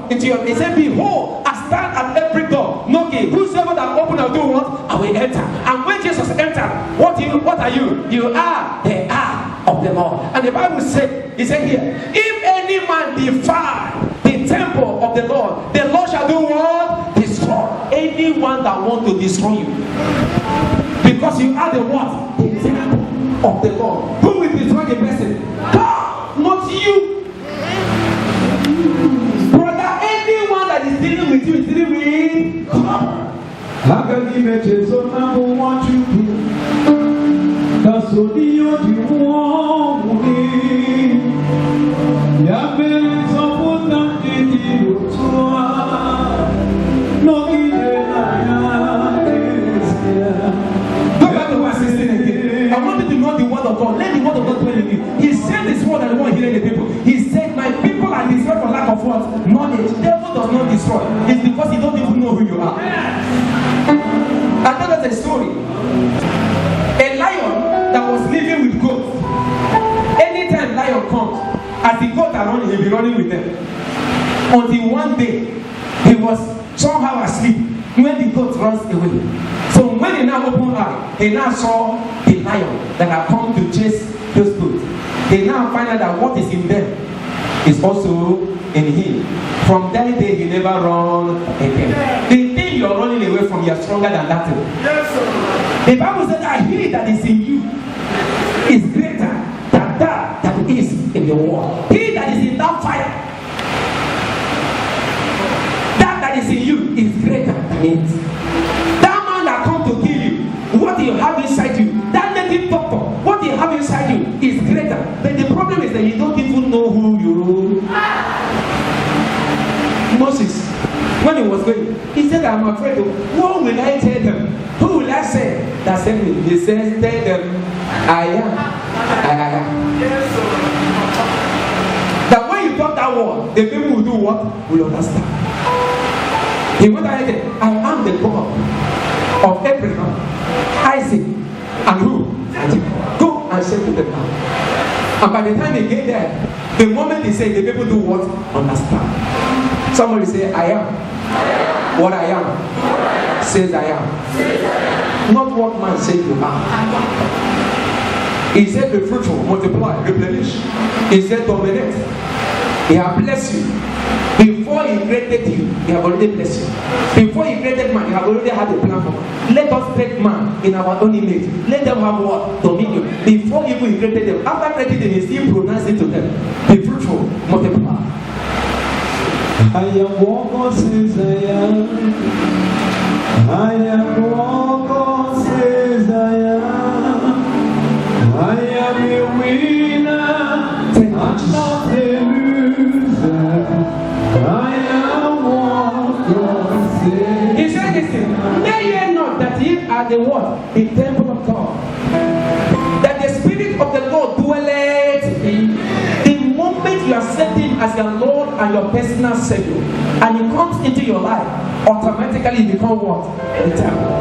what? Into your. He said, behold, I stand at every door, knocking. Whosoever that open or do what, I will enter. And when Jesus entered, what are you? You are the eye of the Lord. And the Bible said, he said here, if any man defile the temple of the Lord shall do what? Destroy anyone that want to destroy you. Because you are the what? The temple of the Lord. Who will destroy the person? God, not you. Brother, anyone that is dealing with you is dealing with God. I want you to know the word of God. Let the word of God dwell in you. He said this word and the one hearing the people. He said, my people are destroyed for lack of what? Knowledge. The devil does not destroy. It's because he don't even know who you are. I tell us a story. A lion that was living with goats. Anytime lion comes, as the goats are running, he'll be running with them. Until one day, he was somehow asleep when the goat runs away. So when he now opened eye, he now saw the lion that had come to chase those goats. They now find out that what is in them is also in him. From that day, he never run again. The thing you are running away from, you are stronger than that thing. Yes, sir. The Bible said that he that is in you is greater than that is in the world. He that is in that fire, that is in you is greater than it. That man that come to kill you, what you have inside you, that native doctor, what you have inside you is greater. But the problem is that you don't even know who you are. Moses, when he was going, he said, I'm afraid of what will I tell them? Who will I say that sent me? He says, tell them, I am. That when you talk that word, the people will do what? Will understand. He went ahead and said, I am the God of Abraham, Isaac, and who? Go and say to them now. And by the time they get there, the moment they say, the people do what? Understand. Somebody say, I am. What I am. Says I am. Not what man says you are. He said, be fruitful, multiply, replenish. He said, dominate. He has blessed you. Before he created you, he has already blessed you. Before he created man, he has already had a plan for man. Let us create man in our own image. Let them have what? Dominion. Before even he created them, after creating them, he still pronounced it to them. Be fruitful, multiply. I am what God says I am. I am what God says I am. I am a winner and not a loser. I am what God says. He said this thing. Know ye not that ye are the what? The temple of God. That the Spirit of the Lord dwelleth in you. The moment you accept Him as your Lord and your personal Savior, and He comes into your life, automatically you become what? The temple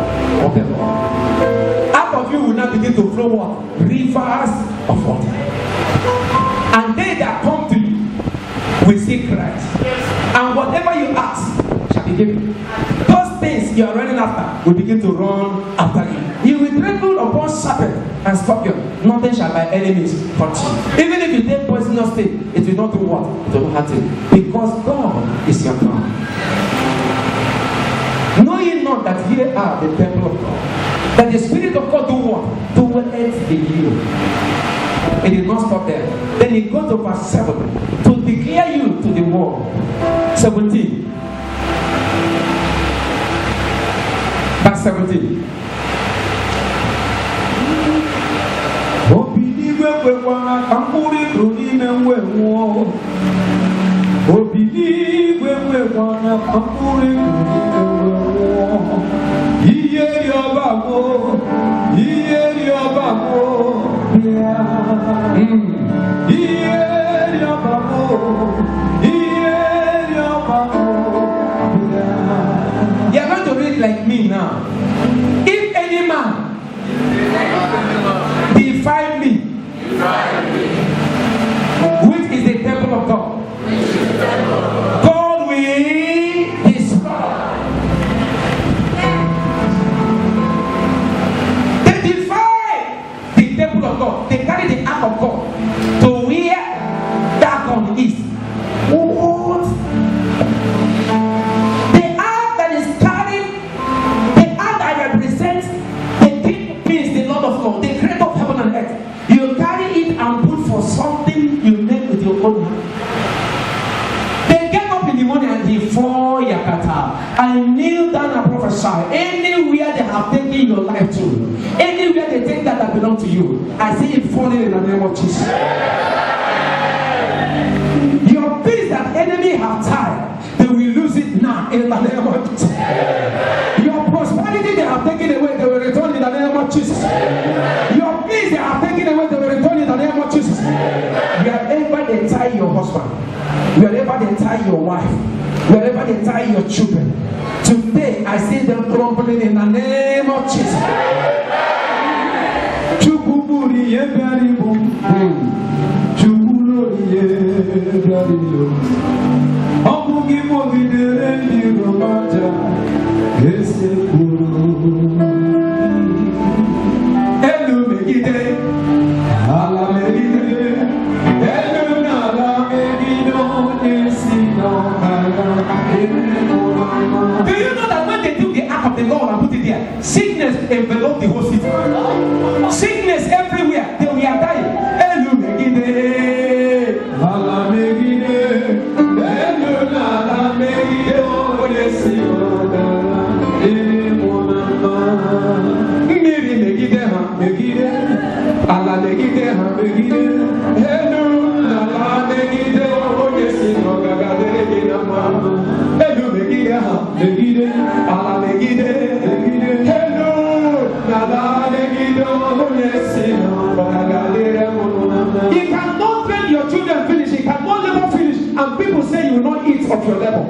of the Lord. Out of you will now begin to flow what? Rivers of water. And they that come to you will see Christ. And whatever you ask shall be given. Those things you are running after will begin to run after you. You will trample upon serpent and scorpion. Nothing shall by enemies hurt you. Even if you take poisonous thing, it will not do what? It will not hurt you. Because God is your God. Know ye not that ye are the temple of God? That the Spirit of God do what? Dwelleth in you. It did not stop there. Then he goes to verse 7 to declare you to the world. 17. Verse 17. Obinigwe kwekwara ka mkpụrụ ịkụ n'ime mwenwụọ. Obinigwe kwekwara ka mkpụrụ ịkụ n'ime mwenwụọ. Iye yọba mo, iye yọba mo, bịa. Iye yọba mo, iye yọba mo, bịa. You are going to read like me now. If any man defile me, which is the temple of God, God will of God. They carry the ark of God to where that God is. What? The ark that is carrying, the ark that represents the King of Kings, the Lord of Lords, the creator of heaven and earth. You carry it and put for something you made with your own hand. They get up in the morning and they fall Yakata. I kneel down and prophesy. Anywhere they have taken your life to, anywhere they take that belong to you, I see it falling in the name of Jesus. Your peace that enemy have tied, they will lose it now in the name of Jesus. Your prosperity they have taken away, they will return in the name of Jesus. Your peace they have taken away, they will return in the name of Jesus. Wherever they tie your husband, wherever they tie your wife, wherever they tie your children, today I see them crumbling in the name of Jesus. Do you know that when they took the ark of the Lord and put it there, sickness enveloped the whole city? Sickness everywhere, they were dying. You cannot train your children finish, you cannot never finish, and people say you will not eat of your level.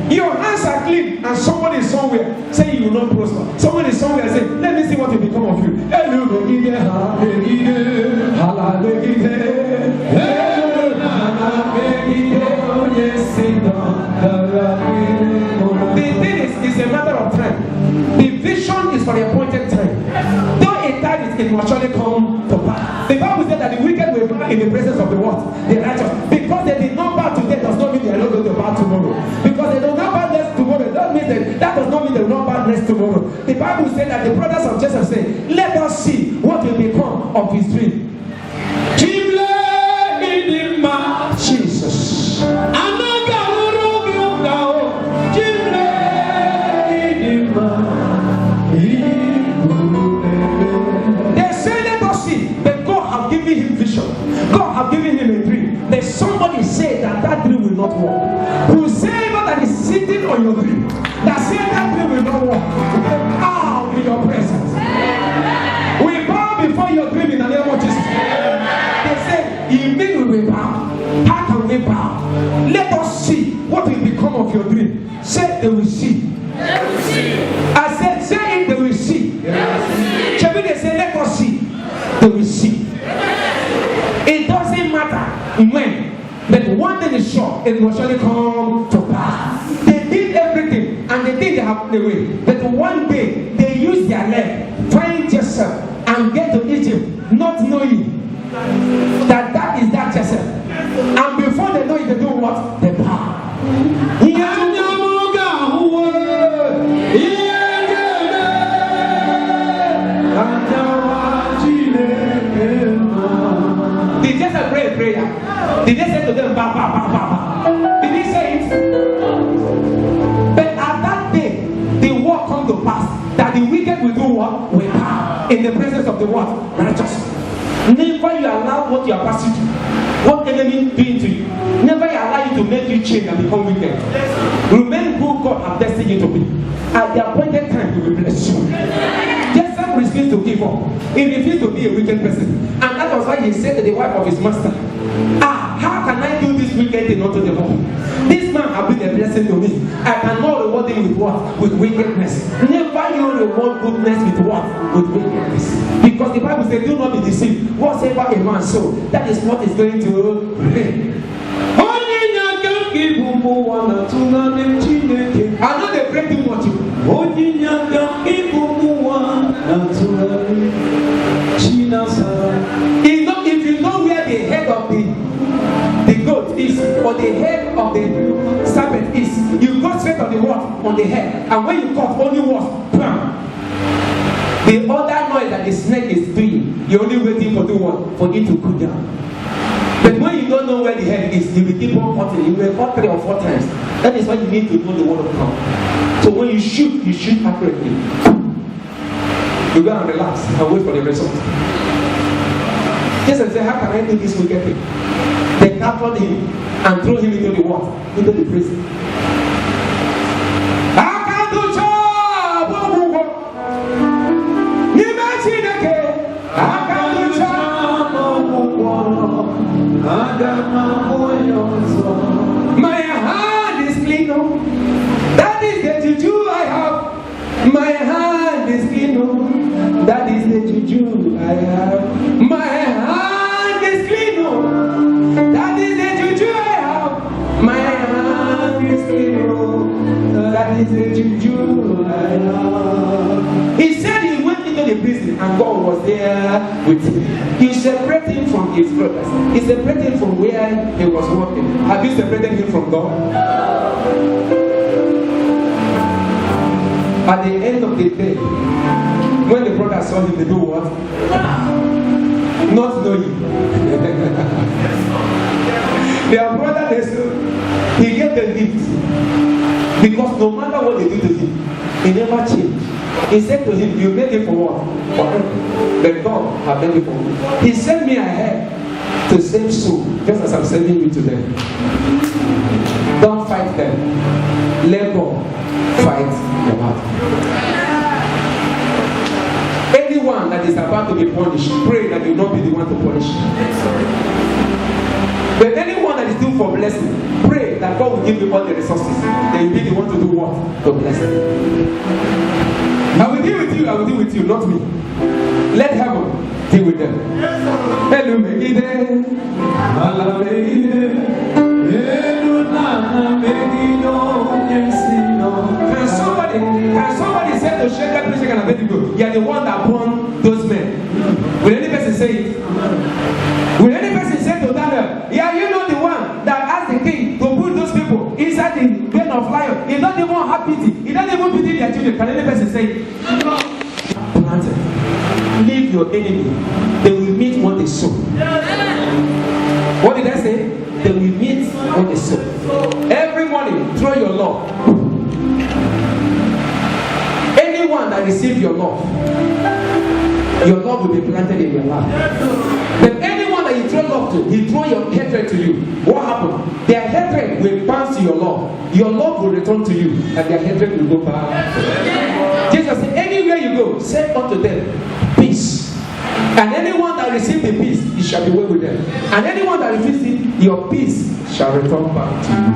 Your hands are clean, and someone is somewhere saying you will not prosper. Someone is somewhere saying, let me see what will become of you. The thing is a matter of time. The vision is for the appointed time. Though a time it must surely come to pass. The Bible said that the wicked will bow in the presence of the what? The righteous. Because they did not bow today does not mean they are not going to bow tomorrow. Because they do not bow next tomorrow, that does not mean they will not bow next tomorrow. The Bible said that the brothers of Joseph say, let us see what will become of his dream. Jesus. They say let us see, but God have given him vision. God have given him a dream. There's somebody say that dream will not work. Whosoever that is sitting on your dream, that say that dream will not work, we bow in your presence. We bow before your dream in the name of Jesus. They say, you mean we will bow? How can we bow? Let us see what will become of your dream. Say they will see. I said, say it, they will see. Shall they say, let us see? They will see. It doesn't matter when, but one thing is sure, it will surely come to pass. They did everything, and they think they have the way. But one day, they use their leg, find Joseph, and get to Egypt, not knowing that is that Joseph. And before they know it, they do what? They bow. Did Joseph pray a prayer? Did they say to them, ba, ba, ba, ba, ba? Did he say it? But at that day, the word come to pass that the wicked will do what? Will bow in the presence of the what? Righteous. Never you allow what you are passing through, what enemy doing to you. Never allow you to make you change and become wicked. Remain who God has destined you to be. At the appointed time, He will bless you. Joseph refused to give up. He refused to be a wicked person, and that was why he said to the wife of his master, how can I do this wicked thing unto the Lord? This man has been a blessing to me, I cannot reward him with what? With wickedness. Never you reward goodness with what? With wickedness. Because the Bible says, do not be deceived. Whatsoever a man sow, that is what is going to reap. I know they pray too much. If you know where the head of the goat is, or the head of the serpent is, you go straight on the what? On the head. And when you cut, only what? Bam. The other noise that the snake is doing, you're only waiting for the what? For it to cool down. But when you don't know where the head is, you will keep on cutting. You will cut 3 or 4 times. That is why you need to know the word of God. So when you shoot accurately. You go and relax and wait for the result. Jesus said, how can I do this wicked thing? They captured him and threw him into the water, into the prison. I can't do job. I can't do job. My hand is clean. That is the juju I have. My hand is clean. That is the juju I have. My hand is clean. That is the juju I have. My hand is clean. That is the juju I have. He said he went into the prison and God was there with him. He separated him from his brothers. He separated him from where he was working. Have you separated him from God? At the end of the day, when the brother saw him, they do what? Not knowing. Their brother, he gave the lift. Because no matter what they do to him, he never changed. He said to him, you made it for what? For him. But God have done it for me. He sent me ahead to save soul, just as I'm sending you today. Don't fight them. Let God fight your battle. Anyone that is about to be punished, pray that you not be the one to punish. But anyone that is due for blessing, pray that God will give you all the resources. Then you be the one to do what? To bless them. I will deal with you, not me. Let heaven deal with them. Can somebody say to Shadrach, Meshach, and Abednego, you are the one that born those men? Will any person say it? Will any person say to Daniel, yeah, you know the one that asked the king to put those people inside the den of lions? He doesn't even have pity. He doesn't even pity their children. Can any person say it? Planted. Leave your enemy. They will meet what they sow. What did I say? They will meet what they sow. Every morning, throw your love. Anyone that receives your love will be planted in your life. But anyone that you throw love to, he throw your hatred to you. What happened? Their hatred will bounce to your love. Your love will return to you, and their hatred will go back. Jesus said, anywhere you go, say unto them, peace. And anyone that receives the peace, it shall be well with them. And anyone that refuses it, your peace shall return back to you.